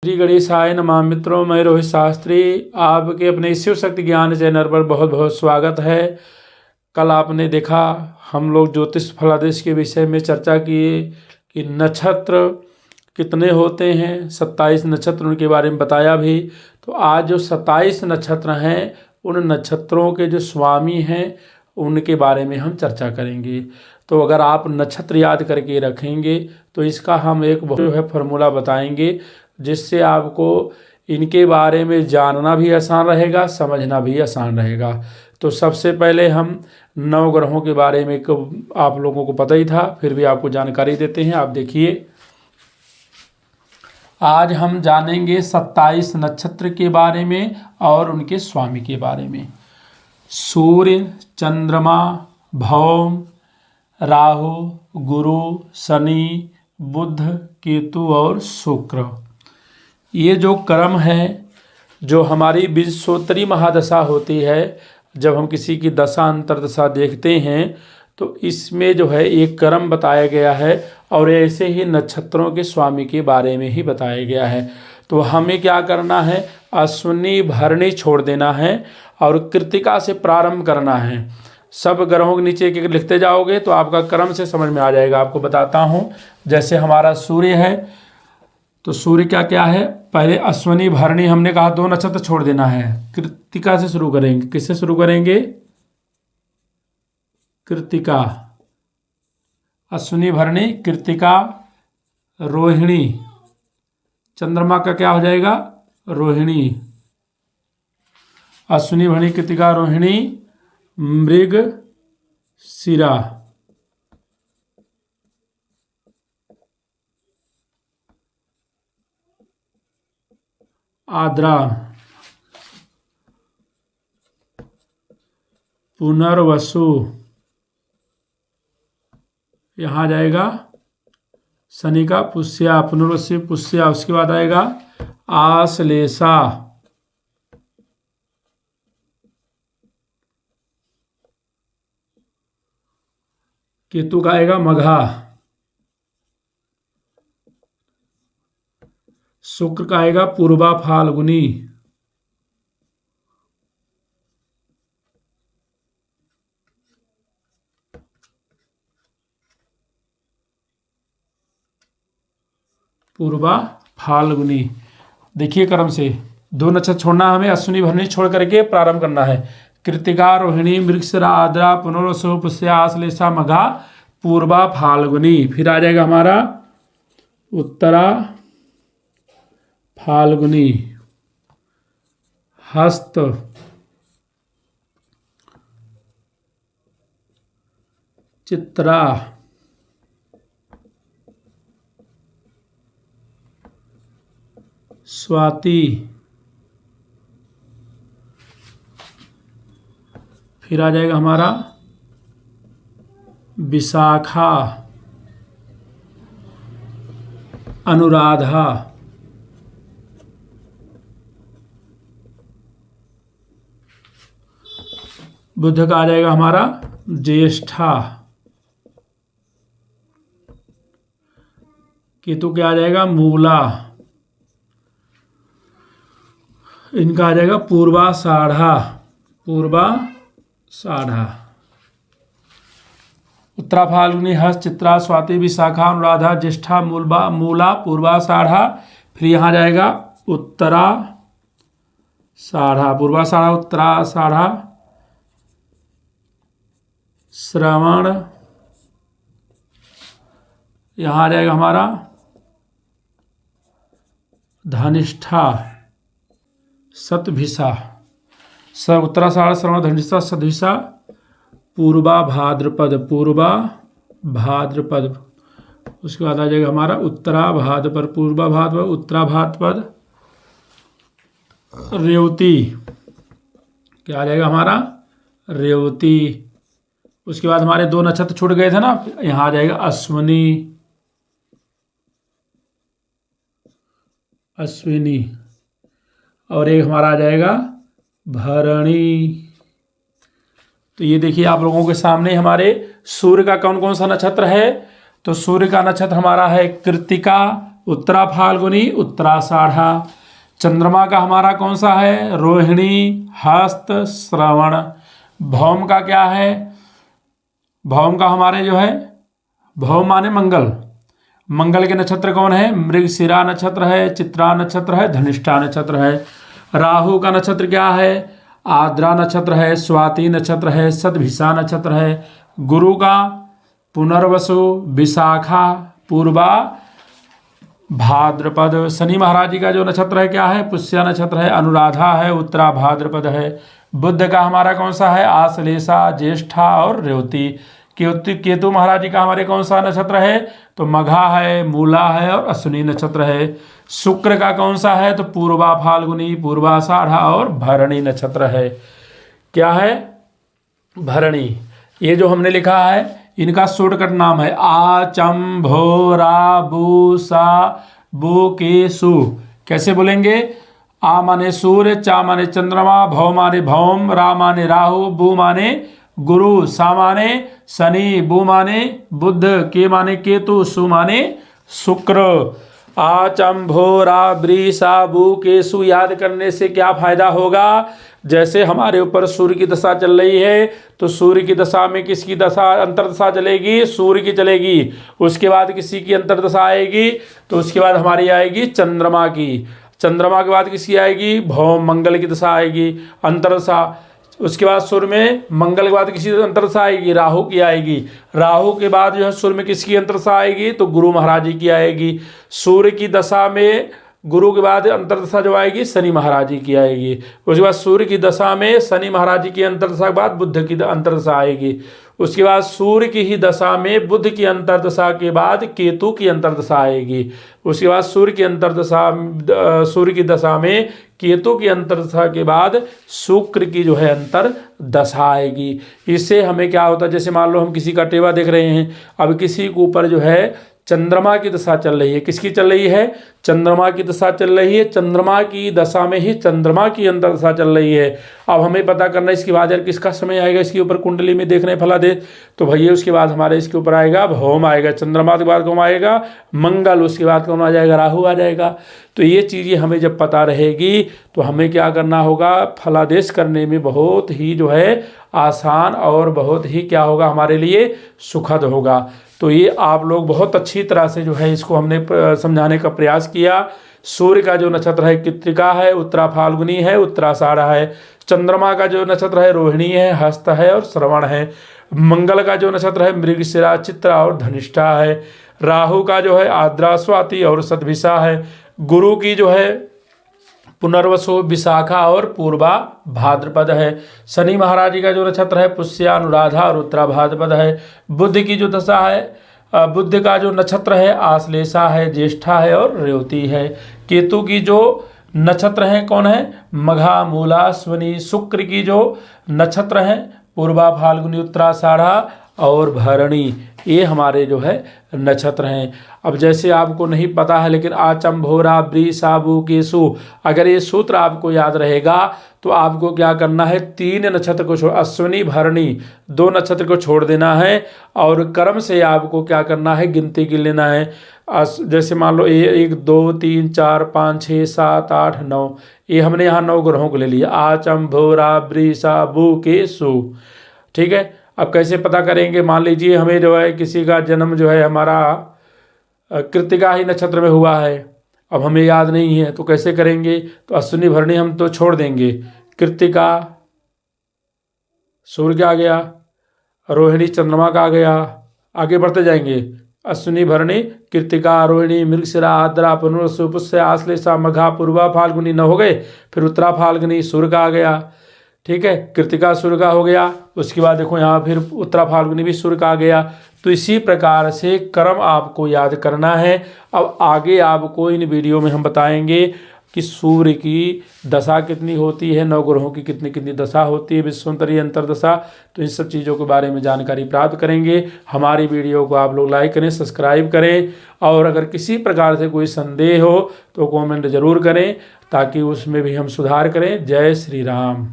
श्री गणेशाय नमः। मित्रों, मैं रोहित शास्त्री आपके अपने शिव शक्ति ज्ञान चैनल पर बहुत बहुत स्वागत है। कल आपने देखा हम लोग ज्योतिष फलादेश के विषय में चर्चा किए कि नक्षत्र कितने होते हैं, 27 नक्षत्र, उनके बारे में बताया भी। तो आज जो 27 नक्षत्र हैं उन नक्षत्रों के जो स्वामी हैं उनके बारे में हम चर्चा करेंगे। तो अगर आप नक्षत्र याद करके रखेंगे तो इसका हम एक बहुत फार्मूला बताएंगे जिससे आपको इनके बारे में जानना भी आसान रहेगा, समझना भी आसान रहेगा। तो सबसे पहले हम नवग्रहों के बारे में आप लोगों को पता ही था, फिर भी आपको जानकारी देते हैं। आप देखिए, आज हम जानेंगे 27 नक्षत्र के बारे में और उनके स्वामी के बारे में। सूर्य, चंद्रमा, भौम, राहु, गुरु, शनि, बुध, केतु और शुक्र, ये जो क्रम है, जो हमारी विंशोत्तरी महादशा होती है, जब हम किसी की दशा अंतरदशा देखते हैं तो इसमें जो है एक क्रम बताया गया है और ऐसे ही नक्षत्रों के स्वामी के बारे में ही बताया गया है। तो हमें क्या करना है, अश्विनी भरणी छोड़ देना है और कृत्तिका से प्रारंभ करना है। सब ग्रहों के नीचे एक एक लिखते जाओगे तो आपका क्रम से समझ में आ जाएगा। आपको बताता हूँ, जैसे हमारा सूर्य है तो सूर्य क्या क्या है, पहले अश्विनी भरणी हमने कहा 2 नक्षत्र छोड़ देना है। कृत्तिका से शुरू करेंगे। किससे शुरू करेंगे? कृत्तिका, अश्विनी भरणी, कृत्तिका, रोहिणी। चंद्रमा का क्या हो जाएगा? रोहिणी, अश्विनी भरणी, कृत्तिका, रोहिणी, मृग शिरा। आद्रा, पुनर्वसु, यहाँ जाएगा शनि का पुष्या, पुनर्वसु पुष्या। उसके बाद आएगा आश्लेषा, केतु का आएगा मघा, शुक्र का आएगा पूर्वा फाल्गुनी, पूर्वा फाल्गुनी। देखिए क्रम से 2 नक्षत्र छोड़ना, हमें अश्विनी भरणी छोड़ करके प्रारंभ करना है। कृत्तिका, रोहिणी, मृगशिरा, आद्रा, पुनर्वसु, पुष्या, आश्लेषा, मघा, पूर्वा फाल्गुनी। फिर आ जाएगा हमारा उत्तरा फाल्गुनी, हस्त, चित्रा, स्वाति। फिर आ जाएगा हमारा विशाखा, अनुराधा, बुध का आ जाएगा हमारा ज्येष्ठा, केतु क्या आ जाएगा? मूला, इनका आ जाएगा पूर्वाषाढ़ा, पूर्वाषाढ़ा। उत्तरा फाल्गुनी, हस्त, चित्रा, स्वाति, विशाखा, अनुराधा, ज्येष्ठा, मूला, पूर्वाषाढ़ा। फिर यहाँ जाएगा उत्तराषाढ़ा, पूर्वाषाढ़ा, उत्तराषाढ़ा, श्रवण। यहाँ आ जाएगा हमारा धनिष्ठा, शतभिषा, उत्तराषाढ़, श्रवण, धनिष्ठा, शतभिषा, पूर्वा भाद्रपद, पूर्वा भाद्रपद। उसके बाद आ जाएगा हमारा उत्तरा भाद्रपद, पूर्वा भाद्रपद, उत्तरा भाद्रपद, रेवती। क्या आ जाएगा हमारा? रेवती। उसके बाद हमारे 2 नक्षत्र छूट गए थे ना, यहाँ आ जाएगा अश्विनी, अश्विनी, और एक हमारा आ जाएगा भरणी। तो ये देखिए आप लोगों के सामने हमारे सूर्य का कौन कौन सा नक्षत्र है। तो सूर्य का नक्षत्र हमारा है कृत्तिका, उत्तरा फाल्गुनी, उत्तराषाढ़ा। चंद्रमा का हमारा कौन सा है? रोहिणी, हस्त, श्रवण। भौम का क्या है? भौम का हमारे जो है, भौम माने मंगल। मंगल के नक्षत्र कौन है? मृगशिरा नक्षत्र है, चित्रा नक्षत्र है, धनिष्ठा नक्षत्र है। राहु का नक्षत्र क्या है? आद्रा नक्षत्र है, स्वाति नक्षत्र है, सतभिषा नक्षत्र है। गुरु का पुनर्वसु, विशाखा, पूर्वा, भाद्रपद। शनि महाराज जी का जो नक्षत्र है क्या है? पुष्या नक्षत्र है, अनुराधा है, उत्तरा भाद्रपद है। बुध का हमारा कौन सा है? आश्लेषा, ज्येष्ठा और रेवती। केतु महाराज जी का हमारे कौन सा नक्षत्र है? तो मघा है, मूला है और अश्विनी नक्षत्र है। शुक्र का कौन सा है? तो पूर्वा फाल्गुनी, पूर्वाषाढ़ा और भरणी नक्षत्र है। क्या है? भरणी। ये जो हमने लिखा है इनका शॉर्टकट नाम है आ, चम, भो, रा, बू, सा, बू, के, सु। कैसे बोलेंगे? आ माने सूर्य, चा माने चंद्रमा, भौ माने भौम, रा माने राहु, बू माने गुरु, सा माने शनि, बू माने बुध, के माने केतु, सु माने शुक्र। आ, चम, भो, रा, ब्री, सा, बू, के, सु याद करने से क्या फायदा होगा? जैसे हमारे ऊपर सूर्य की दशा चल रही है तो सूर्य की दशा में किसकी दशा अंतर्दशा चलेगी? सूर्य की चलेगी। उसके बाद किसी की अंतर्दशा आएगी तो उसके बाद हमारी आएगी चंद्रमा की। चंद्रमा के बाद किसकी आएगी? भौम, मंगल की दशा आएगी, अंतर्दशा। उसके बाद सूर्य में मंगल के बाद किसी अंतर्दशा आएगी? राहु की आएगी। राहु के बाद जो है सूर्य में किसकी अंतर्दशा आएगी? तो गुरु महाराज जी की आएगी। सूर्य की दशा में गुरु के बाद अंतर्दशा जो आएगी शनि महाराज जी की आएगी। उसके बाद सूर्य की दशा में शनि महाराज जी की अंतर्दशा के बाद बुध की अंतर्दशा आएगी। उसके बाद सूर्य की ही दशा में बुध की अंतर्दशा के बाद केतु की अंतर्दशा आएगी। उसके बाद सूर्य की दशा में केतु की अंतर्दशा के बाद शुक्र की जो है अंतर्दशा आएगी। इससे हमें क्या होता है? जैसे मान लो हम किसी का टेवा देख रहे हैं, अब किसी के ऊपर जो है चंद्रमा की दशा चल रही है। किसकी चल रही है? चंद्रमा की दशा चल रही है। चंद्रमा की दशा में ही चंद्रमा की अंतर्दशा चल रही है। अब हमें पता करना है इसके बाद यार किसका समय आएगा इसके ऊपर कुंडली में देख रहे हैं फला दे, तो भैया उसके बाद हमारे इसके ऊपर आएगा भौम आएगा, चंद्रमा के बाद कौन आएगा? मंगल, उसके बाद कौन आ जाएगा? राहु आ जाएगा। तो ये चीज़ें हमें जब पता रहेगी तो हमें क्या करना होगा? फलादेश करने में बहुत ही जो है आसान और बहुत ही क्या होगा हमारे लिए सुखद होगा। तो ये आप लोग बहुत अच्छी तरह से जो है इसको हमने समझाने का प्रयास किया। सूर्य का जो नक्षत्र है कृत्तिका है, उत्तरा फाल्गुनी है, उत्तराषाढ़ा है। चंद्रमा का जो नक्षत्र है रोहिणी है, हस्त है और श्रवण है। मंगल का जो नक्षत्र है मृगशिरा, चित्रा और धनिष्ठा है। राहु का जो है आद्रा, स्वाति और सतभिषा है। गुरु की जो है पुनर्वसु, विशाखा और पूर्वा भाद्रपद है। शनि महाराज जी का जो नक्षत्र है पुष्या, अनुराधा और उत्तरा भाद्रपद है। बुध की जो दशा है, बुध का जो नक्षत्र है आश्लेषा है, ज्येष्ठा है और रेवती है। केतु की जो नक्षत्र हैं कौन है? मघा, मूला, अश्विनी। शुक्र की जो नक्षत्र हैं पूर्वा फाल्गुनी, उत्तराषाढ़ा और भरणी। ये हमारे जो है नक्षत्र हैं। अब जैसे आपको नहीं पता है लेकिन आचम, भोरा, ब्री, साबू, केसु, अगर ये सूत्र आपको याद रहेगा तो आपको क्या करना है? 3 नक्षत्र को छोड़, अश्विनी, भरणी 2 नक्षत्र को छोड़ देना है और क्रम से आपको क्या करना है? गिनती गिन लेना है। जैसे मान लो 1 2 3 4 5 6 7 8 9, ये हमने यहाँ 9 ग्रहों को ले लिया। आचम, भोरा, ब्री, साबू, केसु। ठीक है। अब कैसे पता करेंगे? मान लीजिए हमें जो है किसी का जन्म जो है हमारा कृत्तिका ही नक्षत्र में हुआ है, अब हमें याद नहीं है तो कैसे करेंगे? तो अश्विनी भरणी हम तो छोड़ देंगे। कृत्तिका सूर्य का आ गया, रोहिणी चंद्रमा का आ गया, आगे बढ़ते जाएंगे। अश्विनी भरणी कृत्तिका, रोहिणी, मृगशिरा, आद्रा, पुनर्वसु, पुष्य, आश्लेषा, मघा, पूर्वा फाल्गुनी 9 हो गए। फिर उत्तरा फाल्गुनी सूर्य का आ गया। ठीक है, कृत्तिका सूर्य का हो गया। उसके बाद देखो यहाँ फिर उत्तरा फाल्गुनी भी सूर्य का आ गया। तो इसी प्रकार से क्रम आपको याद करना है। अब आगे आपको इन वीडियो में हम बताएंगे कि सूर्य की दशा कितनी होती है, 9 ग्रहों की कितनी कितनी दशा होती है, विश्वंतरीय अंतर्दशा। तो इन सब चीज़ों के बारे में जानकारी प्राप्त करेंगे। हमारी वीडियो को आप लोग लाइक करें, सब्सक्राइब करें और अगर किसी प्रकार से कोई संदेह हो तो कमेंट ज़रूर करें ताकि उसमें भी हम सुधार करें। जय श्री राम।